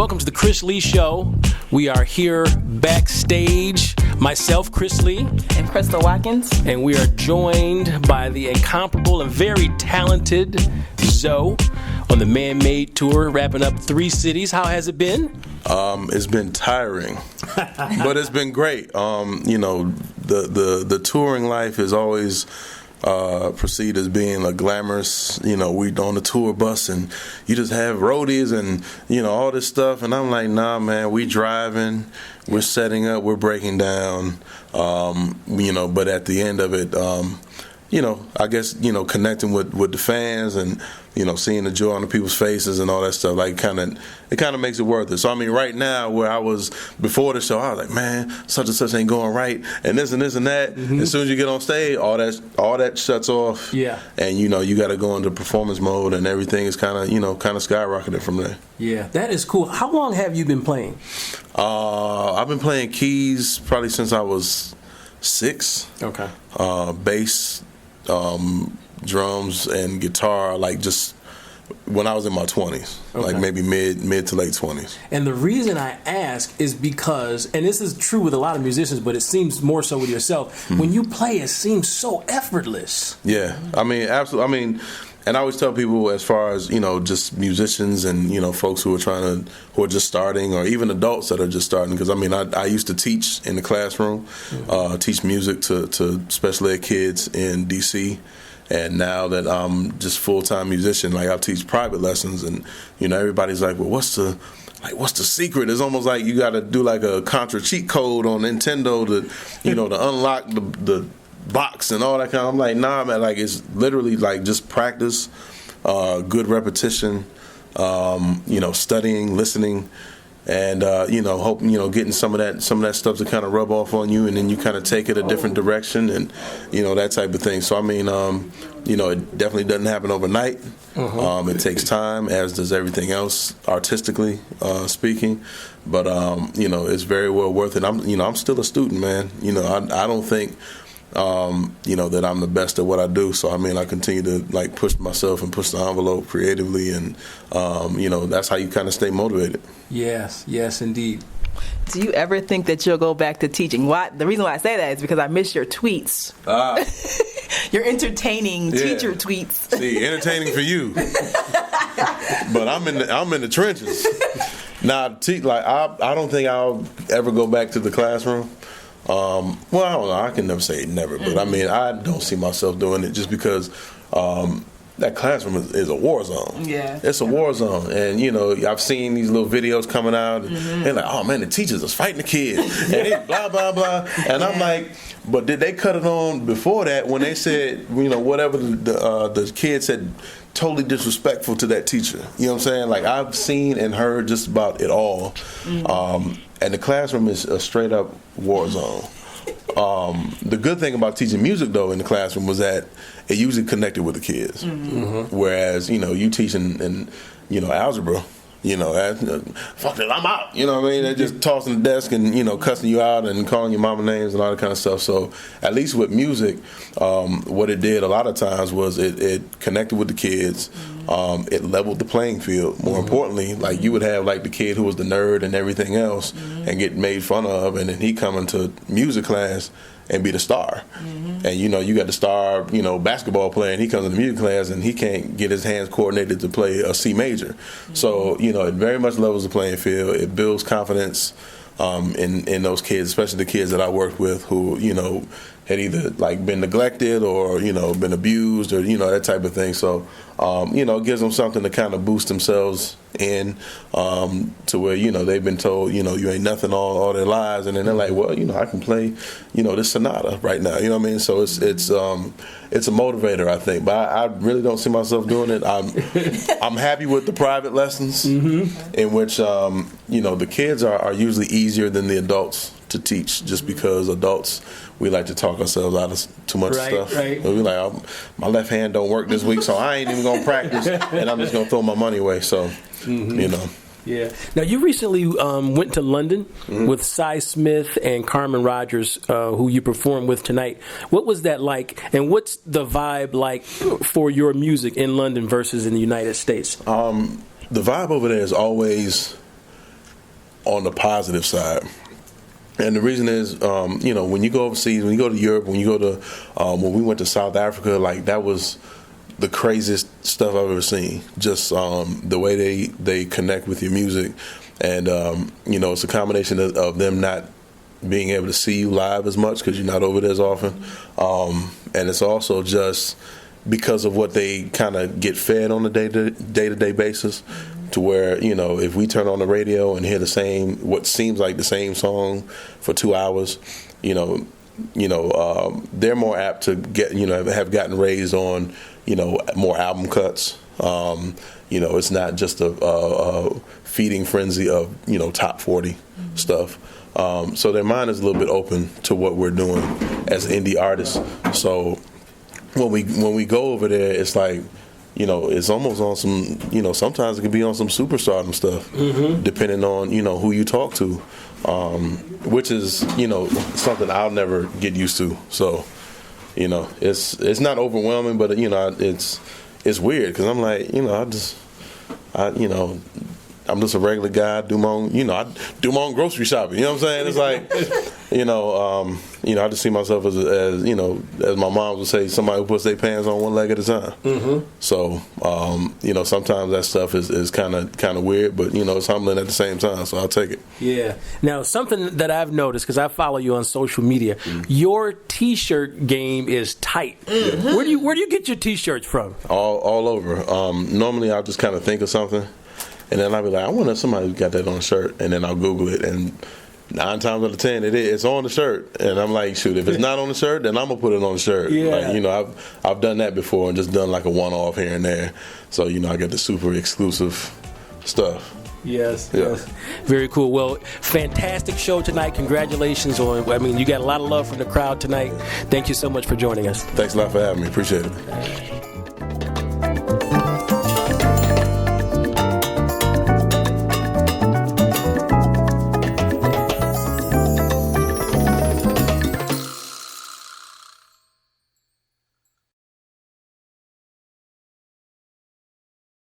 Welcome to the Chris Lee Show. We are here backstage. Myself, Chris Lee. And Crystal Watkins. And we are joined by the incomparable and very talented Zoe on the Man-Made Tour, wrapping up 3 cities. How has it been? It's been tiring, but it's been great. The touring life is always perceived as being a glamorous, we on the tour bus and you just have roadies and, all this stuff. And I'm like, nah, man, we driving, we're setting up, we're breaking down, but at the end of it, I guess, connecting with the fans and, seeing the joy on the people's faces and all that stuff, like it kind of makes it worth it. So, I mean, right now where I was before the show, I was like, man, such and such ain't going right and this and that. Mm-hmm. As soon as you get on stage, all that shuts off. Yeah. And, you got to go into performance mode and everything is kind of skyrocketed from there. Yeah, that is cool. How long have you been playing? I've been playing keys probably since I was 6. Okay. Bass, drums and guitar, like just when I was in my 20s, like maybe mid to late 20s. And the reason I ask is because, and this is true with a lot of musicians, but it seems more so with yourself, when you play, it seems so effortless. Yeah, I mean, absolutely. I mean, and I always tell people as far as, just musicians and, folks who are just starting or even adults that are just starting. Because, I mean, I used to teach in the classroom, teach music to special ed kids in D.C., and now that I'm just full-time musician, like I teach private lessons, and everybody's like, well, what's the secret? It's almost like you got to do like a Contra cheat code on Nintendo to to unlock the box and all that kind. I'm like, nah, man. Like it's literally like just practice, good repetition, studying, listening. And hoping getting some of that stuff to kind of rub off on you, and then you kind of take it a different direction, and that type of thing. So I mean, it definitely doesn't happen overnight. It takes time, as does everything else, artistically speaking. But it's very well worth it. I'm still a student, man. I don't think that I'm the best at what I do. So I mean, I continue to like push myself and push the envelope creatively, and that's how you kind of stay motivated. Yes, indeed. Do you ever think that you'll go back to teaching? The reason why I say that is because I miss your tweets. Your entertaining teacher tweets. See, entertaining for you, but I'm in the trenches. Now, I don't think I'll ever go back to the classroom. Well, I don't know. I can never say never, but I mean, I don't see myself doing it just because that classroom is a war zone. Yeah, it's a war zone, and I've seen these little videos coming out, and they're like, "Oh man, the teachers is fighting the kids," and they blah blah blah, and I'm like, "But did they cut it on before that when they said, whatever the kid said?" Totally disrespectful to that teacher. You know what I'm saying? Like I've seen and heard just about it all. And the classroom is a straight up war zone. The good thing about teaching music though in the classroom was that it usually connected with the kids. Whereas, you teaching in, algebra, fuck it, I'm out. You know what I mean? They're just tossing the desk and, cussing you out and calling your mama names and all that kind of stuff. So at least with music, what it did a lot of times was it connected with the kids. It leveled the playing field. More importantly, like you would have like the kid who was the nerd and everything else and get made fun of, and then he come into music class and be the star. And you got the star, basketball player, and he comes into music class and he can't get his hands coordinated to play a C major. So, it very much levels the playing field. It builds confidence in those kids, especially the kids that I worked with who, had either like been neglected or, been abused or, that type of thing. So, it gives them something to kind of boost themselves in to where, they've been told, you ain't nothing all their lives. And then they're like, well, I can play, this sonata right now. You know what I mean? So it's a motivator, I think. But I really don't see myself doing it. I'm happy with the private lessons in which, the kids are usually easier than the adults to teach, just because adults, we like to talk ourselves out of too much stuff. Right. We like, my left hand don't work this week, so I ain't even gonna practice, and I'm just gonna throw my money away. So, Yeah. Now, you recently went to London with Cy Smith and Carmen Rogers, who you performed with tonight. What was that like, and what's the vibe like for your music in London versus in the United States? The vibe over there is always on the positive side. And the reason is, when you go overseas, when you go to Europe, when you go to, when we went to South Africa, like that was the craziest stuff I've ever seen. Just the way they connect with your music, and it's a combination of them not being able to see you live as much because you're not over there as often, and it's also just because of what they kind of get fed on a day-to-day basis, to where, if we turn on the radio and hear what seems like the same song for 2 hours, they're more apt to have gotten raised on, more album cuts. It's not just a feeding frenzy of, top 40 stuff. So their mind is a little bit open to what we're doing as indie artists. So when we go over there, it's like, it's almost on some, sometimes it can be on some superstardom stuff, depending on, who you talk to, which is, something I'll never get used to. So, it's not overwhelming, but, it's weird because I'm like, I'm just a regular guy. I do my own grocery shopping. You know what I'm saying? It's like, I just see myself as my mom would say, somebody who puts their pants on one leg at a time. So, sometimes that stuff is kind of weird, but it's humbling at the same time. So I'll take it. Yeah. Now, something that I've noticed, because I follow you on social media, your T-shirt game is tight. Where do you get your T-shirts from? All over. Normally, I'll just kind of think of something. And then I'll be like, I wonder if somebody got that on a shirt. And then I'll Google it. And 9 times out of 10, it's on the shirt. And I'm like, shoot, if it's not on the shirt, then I'm going to put it on the shirt. Yeah. Like, I've done that before and just done like a one-off here and there. So, I get the super exclusive stuff. Yes, yes. Very cool. Well, fantastic show tonight. Congratulations you got a lot of love from the crowd tonight. Thank you so much for joining us. Thanks a lot for having me. Appreciate it.